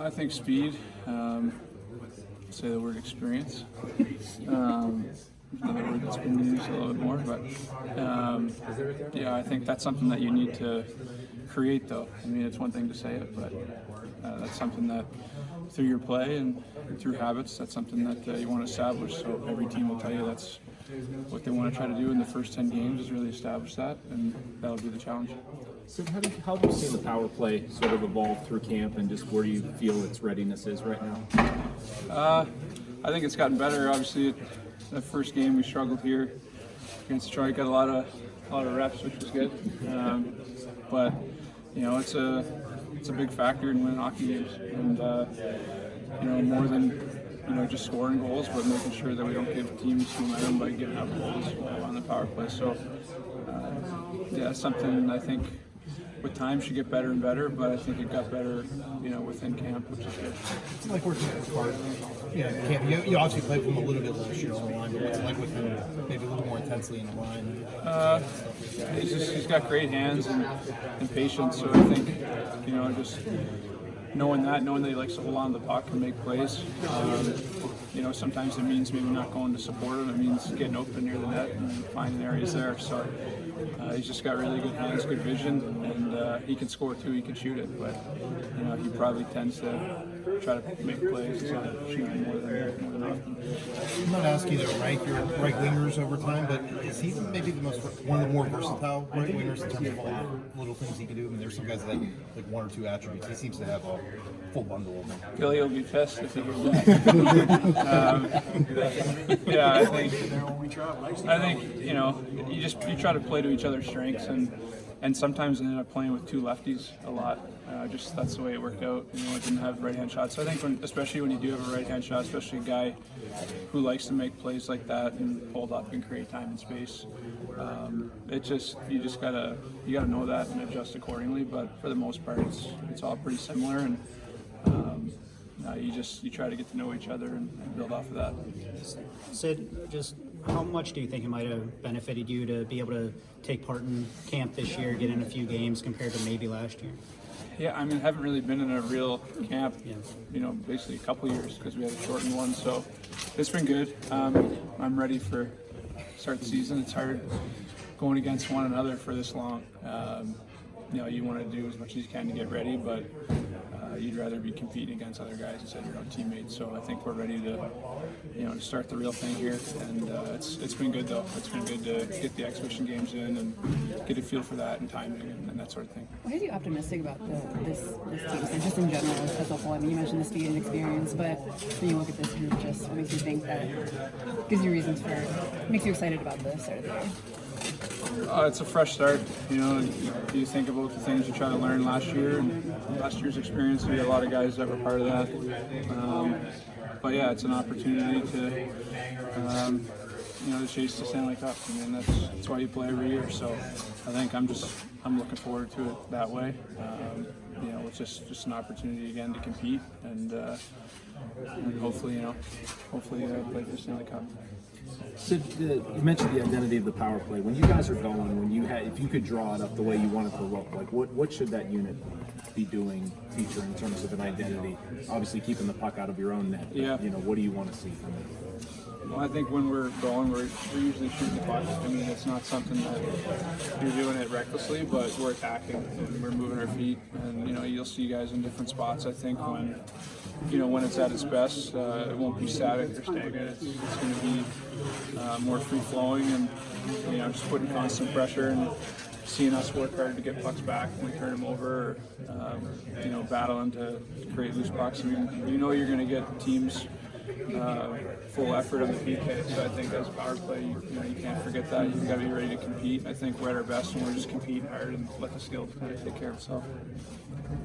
I think speed. Say the word experience. Another word that's been used a little bit more, but yeah, I think that's something that you need to create, though. I mean, it's one thing to say it, but that's something that through your play and through habits, that's something that you want to establish. So every team will tell you that's what they want to try to do in the first 10 games is really establish that, and that'll be the challenge. So how do you see the power play sort of evolve through camp, and just where do you feel its readiness is right now? I think it's gotten better. Obviously, that first game we struggled here against Detroit, got a lot of reps, which was good. But you know, it's a big factor in winning hockey games, and you know, more than just scoring goals, but making sure that we don't give teams momentum by giving up goals on the power play. So yeah, something I think with time should get better and better, but I think it got better, within camp, which is good. It's like working with Clark. Camp. You obviously played with him a little bit last year on the line, but what's it like with him maybe a little more intensely in the line? He's got great hands and patience, so I think, just knowing that he likes to hold on to the puck and make plays. Sometimes it means maybe not going to support him. It means getting open near the net and finding areas there. So he's just got really good hands, good vision, and he can score too. He can shoot it, but he probably tends to try to make plays instead of shooting more than often. I'm not asking you to rank your right wingers over time, but is he maybe one of the more versatile right wingers in terms of all the little things he can do? I mean, there's some guys that like one or two attributes. He seems to have a full bundle of them. Billy will be pissed if he hears that. Yeah, I think you try to play to each other's strengths, and sometimes I ended up playing with two lefties a lot. Just that's the way it worked out. I didn't have right-hand shots. So I think especially when you do have a right-hand shot, especially a guy who likes to make plays like that and hold up and create time and space, you gotta know that and adjust accordingly. But for the most part, it's all pretty similar, and you try to get to know each other and build off of that. Sid, just how much do you think it might have benefited you to be able to take part in camp this year, get in a few games compared to maybe last year? Yeah, I mean, I haven't really been in a real camp, basically a couple years because we had a shortened one. So it's been good. I'm ready for start the season. It's hard going against one another for this long. You want to do as much as you can to get ready, but you'd rather be competing against other guys instead of your own teammates. So I think we're ready to start the real thing here, and it's been good though. It's been good to get the exhibition games in and get a feel for that and timing and that sort of thing. What are you optimistic about this team, so just in general as a whole? I mean, you mentioned the speed and experience, but when you look at this group, just what makes you think that makes you excited about the start of the year? It's a fresh start. You think about the things you tried to learn last year and last year's experience. We had a lot of guys that were part of that. But yeah, it's an opportunity to chase the Stanley Cup. I mean, that's why you play every year. So I think I'm looking forward to it that way. It's just an opportunity again to compete and hopefully play for the Stanley Cup. So you mentioned the identity of the power play. When you guys are going, if you could draw it up the way you want it to look, like what should that unit be feature in terms of an identity? Obviously, keeping the puck out of your own net. But, yeah. What do you want to see from it? Well, I think when we're going, we're usually shooting the puck. I mean, it's not something that you're doing it recklessly, but we're attacking and we're moving our feet. And you'll see guys in different spots. I think when it's at its best, it won't be static or stagnant. It's going to be more free flowing and just putting constant pressure and seeing us work hard to get pucks back when we turn them over. Or, battling to create loose pucks. I mean, you're going to get teams full effort on the PK. So I think as power play, you can't forget that. You've got to be ready to compete. I think we're at our best when we're just competing hard and let the skill kind of take care of itself.